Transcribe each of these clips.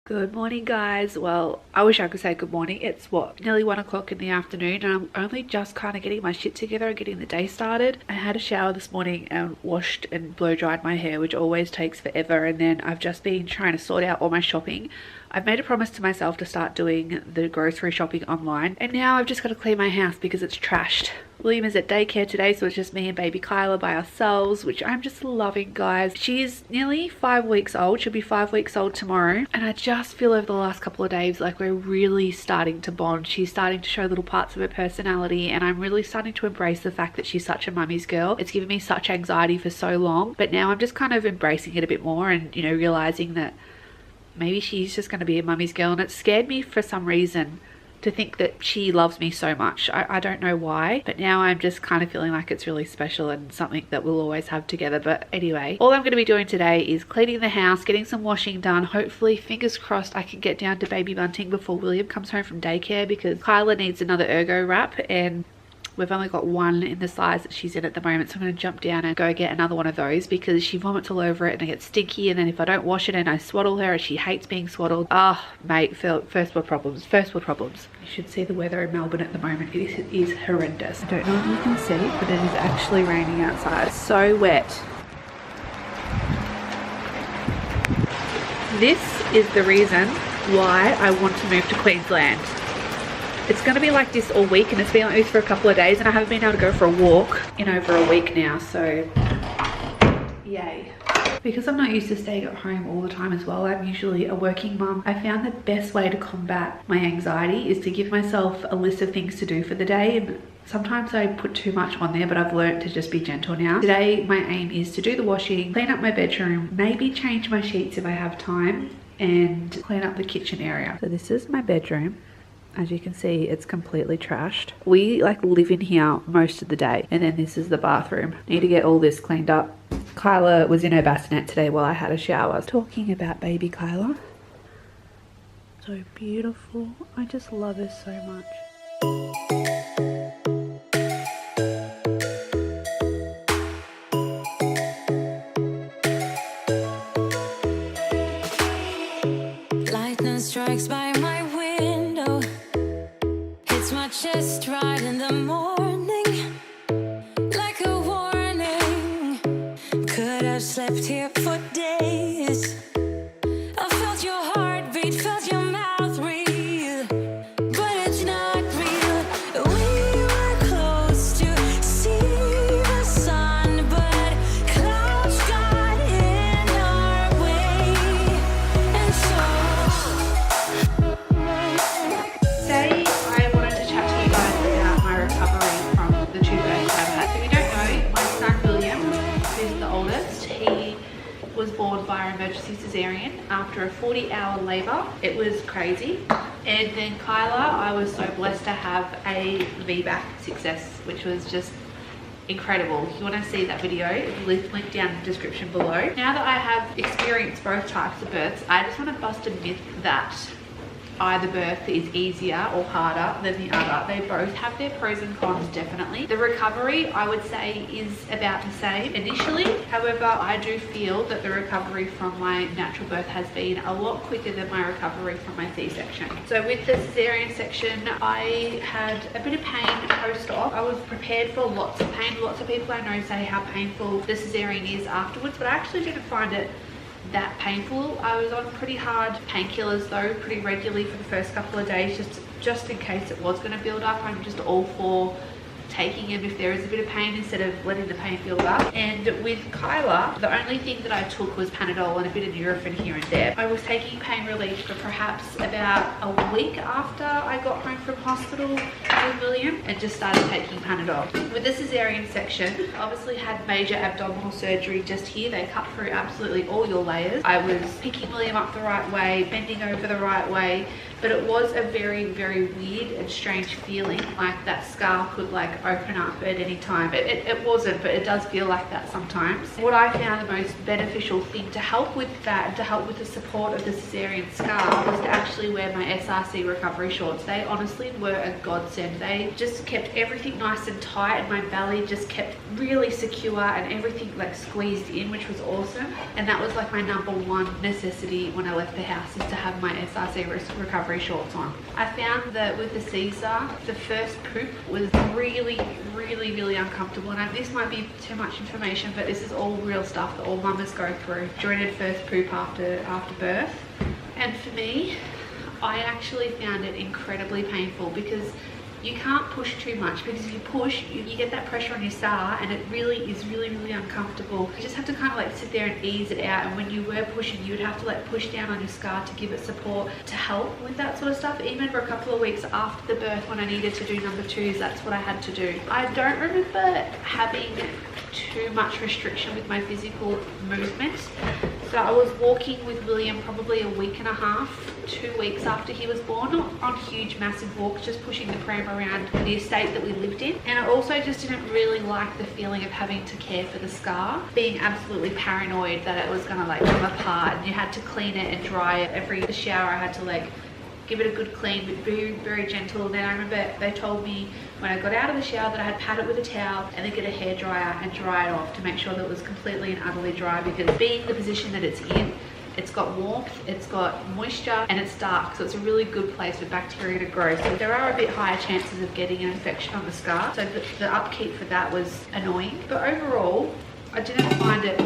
Good morning, guys. Well, I wish I could say good morning. It's nearly 1 o'clock in the afternoon, and I'm only just kind of getting my shit together and getting the day started. I had a shower this morning and washed and blow dried my hair, which always takes forever, and then I've just been trying to sort out all my shopping. I've made a promise to myself to start doing the grocery shopping online, and now I've just got to clean my house because it's trashed. William is at daycare today, so it's just me and baby Kyla by ourselves, which I'm just loving, guys. She's nearly 5 weeks old. She'll be 5 weeks old tomorrow, and I just feel over the last couple of days like we're really starting to bond. She's starting to show little parts of her personality, and I'm really starting to embrace the fact that she's such a mummy's girl. It's given me such anxiety for so long, but now I'm just kind of embracing it a bit more and, you know, realizing that maybe she's just going to be a mummy's girl. And it scared me for some reason to think that she loves me so much. I don't know why, but now I'm just kind of feeling like it's really special and something that we'll always have together. But anyway, all I'm going to be doing today is cleaning the house, getting some washing done. Hopefully, fingers crossed, I can get down to baby bunting before William comes home from daycare, because Kyla needs another ergo wrap and we've only got one in the size that she's in at the moment, so I'm going to jump down and go get another one of those because she vomits all over it and it gets stinky, and then if I don't wash it and I swaddle her, and she hates being swaddled. Oh, mate, first world problems. First world problems. You should see the weather in Melbourne at the moment. It is horrendous. I don't know if you can see, but it is actually raining outside. It's so wet. This is the reason why I want to move to Queensland. It's going to be like this all week, and it's been like this for a couple of days, and I haven't been able to go for a walk in over a week now, so yay. Because I'm not used to staying at home all the time as well, I'm usually a working mum. I found the best way to combat my anxiety is to give myself a list of things to do for the day, and sometimes I put too much on there, but I've learned to just be gentle now. Today, my aim is to do the washing, clean up my bedroom, maybe change my sheets if I have time, and clean up the kitchen area. So this is my bedroom. As you can see, it's completely trashed. We like live in here most of the day, and then this is the bathroom. Need to get all this cleaned up. Kyla was in her bassinet today while I had a shower. Talking about baby Kyla, so beautiful. I just love her so much. Lightning strikes by my window, hits my chest right in the morning, like a warning. Could have slept here for days. I felt your heartbeat, felt your mouth breathe, but it's not real. We were close to see the sun, but clouds got in our way, and Today I wanted to chat to you guys about my recovery from the 2 births I've had. If you don't know, my son William, who's the oldest, he was born via emergency cesarean after a 40-hour labour. It was crazy. And then Kyla, I was so blessed to have a VBAC success, which was just incredible. If you want to see that video, it'll link down in the description below. Now that I have experienced both types of births, I just want to bust a myth that either birth is easier or harder than the other. They both have their pros and cons, definitely. The recovery, I would say, is about the same initially. However, I do feel that the recovery from my natural birth has been a lot quicker than my recovery from my C-section. So with the cesarean section, I had a bit of pain post-op. I was prepared for lots of pain. Lots of people I know say how painful the cesarean is afterwards, but I actually didn't find it that painful. I was on pretty hard painkillers though, pretty regularly for the first couple of days, just in case it was going to build up. I'm just all for taking them if there is a bit of pain instead of letting the pain build up. And with Kyla, the only thing that I took was Panadol and a bit of Nurofen here and there. I was taking pain relief for perhaps about a week after I got home from hospital with William, and just started taking Panadol. With the cesarean section, obviously had major abdominal surgery just here. They cut through absolutely all your layers. I was picking William up the right way, bending over the right way, but it was a very, very weird and strange feeling, like that scar could like open up at any time. It wasn't, but it does feel like that sometimes. What I found the most beneficial thing to help with that and to help with the support of the cesarean scar was to actually wear my SRC recovery shorts. They honestly were a godsend. They just kept everything nice and tight, and my belly just kept really secure and everything like squeezed in, which was awesome. And that was like my #1 necessity when I left the house, is to have my SRC recovery shorts on. I found that with the Caesar, the first poop was really uncomfortable, and this might be too much information, but this is all real stuff that all mamas go through during a first poop after birth. And for me, I actually found it incredibly painful because you can't push too much, because if you push, you get that pressure on your scar, and it really is really uncomfortable. You just have to kind of like sit there and ease it out, and when you were pushing, you would have to like push down on your scar to give it support, to help with that sort of stuff. Even for a couple of weeks after the birth, when I needed to do #2s, that's what I had to do. I don't remember having too much restriction with my physical movement. So I was walking with William probably a week and a half, 2 weeks after he was born, not on huge massive walks, just pushing the pram around the estate that we lived in. And I also just didn't really like the feeling of having to care for the scar, being absolutely paranoid that it was gonna like come apart, and you had to clean it and dry it every shower. I had to like give it a good clean, but very gentle. And then I remember they told me when I got out of the shower that I had to pat it with a towel and then get a hairdryer and dry it off to make sure that it was completely and utterly dry, because being the position that it's in, it's got warmth, it's got moisture, and it's dark, so it's a really good place for bacteria to grow. So there are a bit higher chances of getting an infection on the scar, so the upkeep for that was annoying. But overall, I didn't find it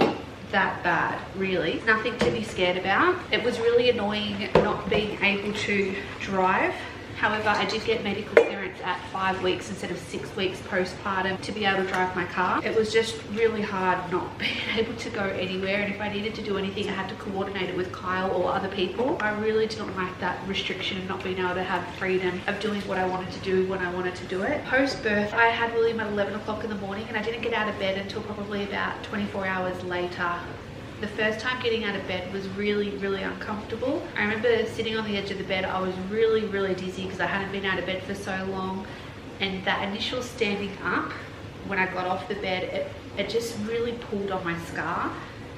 that bad, really. Nothing to be scared about. It was really annoying not being able to drive. However, I did get medical clearance at 5 weeks instead of 6 weeks postpartum to be able to drive my car. It was just really hard not being able to go anywhere, and if I needed to do anything, I had to coordinate it with Kyle or other people. I really didn't like that restriction of not being able to have freedom of doing what I wanted to do when I wanted to do it. Post-birth, I had William at 11 o'clock in the morning, and I didn't get out of bed until probably about 24 hours later. The first time getting out of bed was really uncomfortable. I remember sitting on the edge of the bed. I was really dizzy because I hadn't been out of bed for so long, and that initial standing up when I got off the bed, it just really pulled on my scar,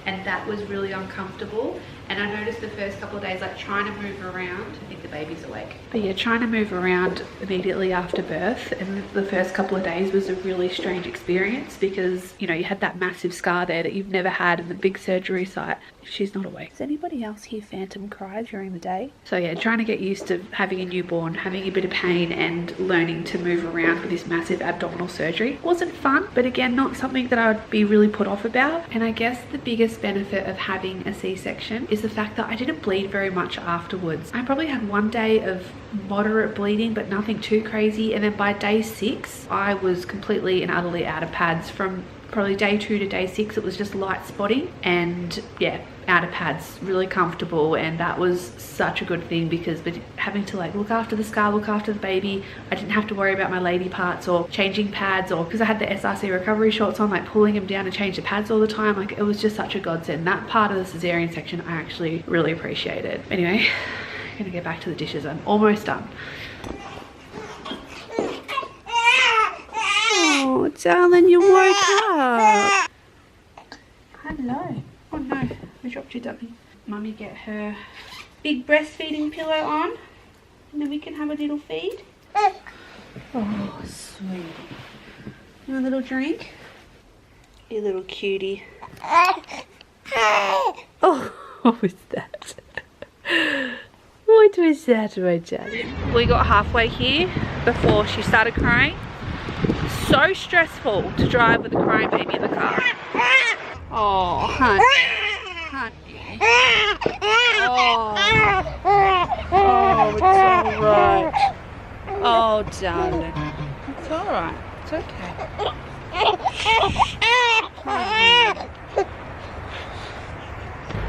and that was really uncomfortable. And I noticed the first couple of days, like trying to move around, I think the baby's awake, but yeah, trying to move around immediately after birth, and the first couple of days was a really strange experience, because you know, you had that massive scar there that you've never had in the big surgery site. She's not awake. Does anybody else hear phantom cries during the day? So yeah, trying to get used to having a newborn, having a bit of pain, and learning to move around with this massive abdominal surgery wasn't fun, but again, not something that I would be really put off about. And I guess the biggest benefit of having a C-section is the fact that I didn't bleed very much afterwards. I probably had 1 day of moderate bleeding, but nothing too crazy, and then by day 6 I was completely and utterly out of pads. From probably day 2 to day 6 it was just light spotting, and yeah, out of pads, really comfortable. And that was such a good thing, because having to like look after the scar, look after the baby, I didn't have to worry about my lady parts or changing pads, or because I had the SRC recovery shorts on, like pulling them down to change the pads all the time. Like it was just such a godsend. That part of the cesarean section I actually really appreciated. Anyway, I'm gonna get back to the dishes. I'm almost done. Oh darling, you woke up. Hello. Oh no, we dropped you, darling. Mummy, get her big breastfeeding pillow on, and then we can have a little feed. Oh, sweet. You want a little drink? You little cutie. Oh, what was that? What was that, my darling? We got halfway here before she started crying. So stressful to drive with a crying baby in the car. Oh, honey. Honey. Oh. Oh, it's alright. Oh, darling. It's alright. It's okay.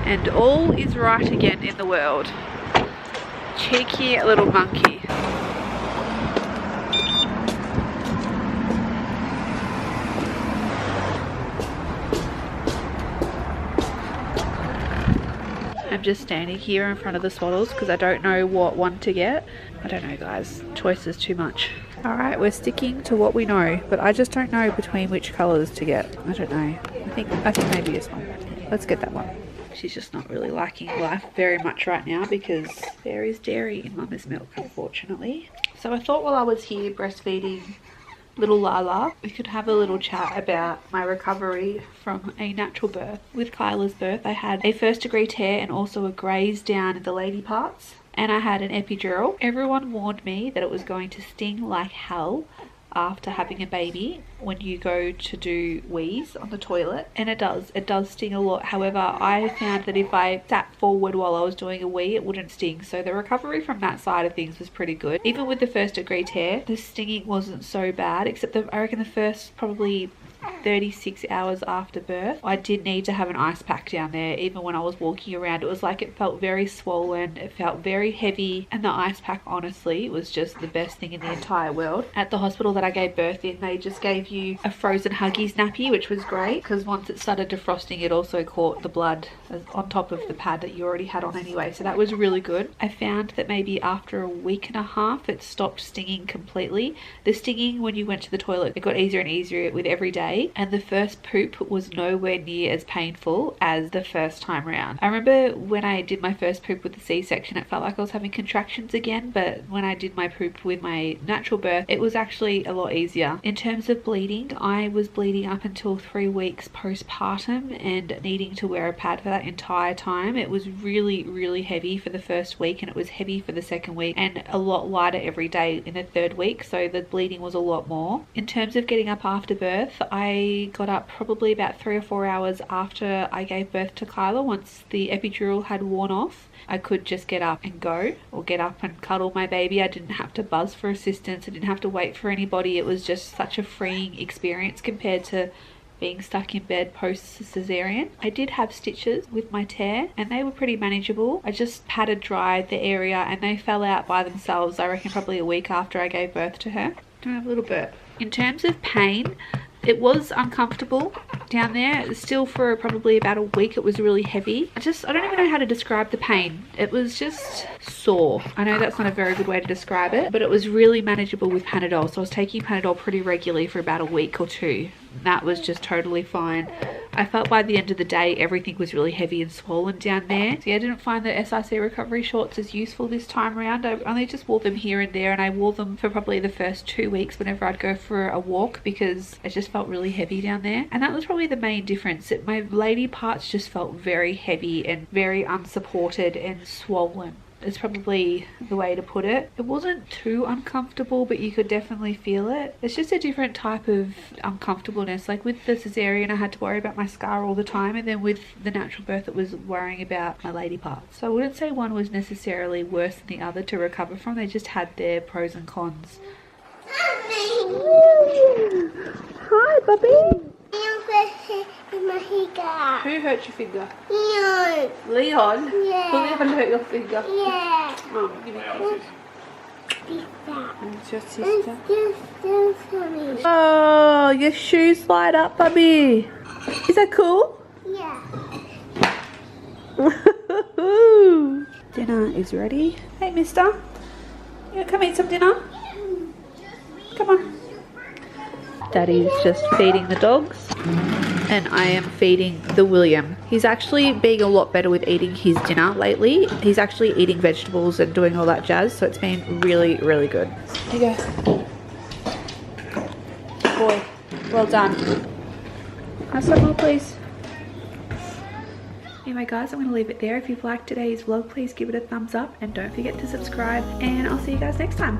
And all is right again in the world. Cheeky little monkey. I'm just standing here in front of the swaddles because I don't know what one to get. I don't know, guys. Choice is too much. Alright, we're sticking to what we know, but I just don't know between which colours to get. I don't know. I think maybe this one. Let's get that one. She's just not really liking life very much right now because there is dairy in Mama's milk, unfortunately. So I thought while I was here breastfeeding little Lala, we could have a little chat about my recovery from a natural birth. With Kyla's birth, I had a 1st-degree tear and also a graze down in the lady parts, and I had an epidural. Everyone warned me that it was going to sting like hell after having a baby when you go to do wheeze on the toilet, and it does sting a lot. However, I found that if I sat forward while I was doing a wee, it wouldn't sting, so the recovery from that side of things was pretty good. Even with the 1st-degree tear, the stinging wasn't so bad, except that I reckon the first probably 36 hours after birth, I did need to have an ice pack down there. Even when I was walking around, it was like it felt very swollen, it felt very heavy, and the ice pack honestly was just the best thing in the entire world. At the hospital that I gave birth in, they just gave you a frozen Huggies nappy, which was great because once it started defrosting, it also caught the blood on top of the pad that you already had on anyway, so that was really good. I found that maybe after a week and a half it stopped stinging completely. The stinging when you went to the toilet, it got easier and easier with every day, and the first poop was nowhere near as painful as the first time round. I remember when I did my first poop with the C-section, it felt like I was having contractions again, but when I did my poop with my natural birth, it was actually a lot easier. In terms of bleeding, I was bleeding up until 3 weeks postpartum and needing to wear a pad for that entire time. It was really heavy for the first week, and it was heavy for the second week, and a lot lighter every day in the 3rd week, so the bleeding was a lot more. In terms of getting up after birth, I got up probably about 3 or 4 hours after I gave birth to Kyla. Once the epidural had worn off, I could just get up and go, or get up and cuddle my baby. I didn't have to buzz for assistance. I didn't have to wait for anybody. It was just such a freeing experience compared to being stuck in bed post cesarean. I did have stitches with my tear and they were pretty manageable. I just padded dried the area and they fell out by themselves, I reckon probably a week after I gave birth to her. Do I have a little burp? In terms of pain, it was uncomfortable down there. Still for probably about a week it was really heavy. I don't even know how to describe the pain. It was just sore. I know that's not a very good way to describe it, but it was really manageable with Panadol. So I was taking Panadol pretty regularly for about a week or 2. That was just totally fine. I felt by the end of the day everything was really heavy and swollen down there. So yeah, I didn't find the SRC recovery shorts as useful this time around. I only just wore them here and there, and I wore them for probably the first 2 weeks whenever I'd go for a walk because it just felt really heavy down there. And that was probably the main difference. My lady parts just felt very heavy and very unsupported and swollen. Is probably the way to put it. It wasn't too uncomfortable, but you could definitely feel it. It's just a different type of uncomfortableness. Like with the cesarean, I had to worry about my scar all the time, and then with the natural birth, it was worrying about my lady parts. So I wouldn't say one was necessarily worse than the other to recover from. They just had their pros and cons. Hi, Bubby. Who hurt your finger? Leon. Leon? Yeah. Leon hurt your finger? Yeah. Mom, give me a kiss. It's your sister. Oh, your shoes light up, Bubby. Is that cool? Yeah. Dinner is ready. Hey, mister. You wanna come eat some dinner? Come on. Daddy's just feeding the dogs, and I am feeding the William. He's actually being a lot better with eating his dinner lately. He's actually eating vegetables and doing all that jazz, so it's been really good. Here you go. Good boy. Well done. Have some more, please. Anyway guys, I'm going to leave it there. If you've liked today's vlog, please give it a thumbs up and don't forget to subscribe, and I'll see you guys next time.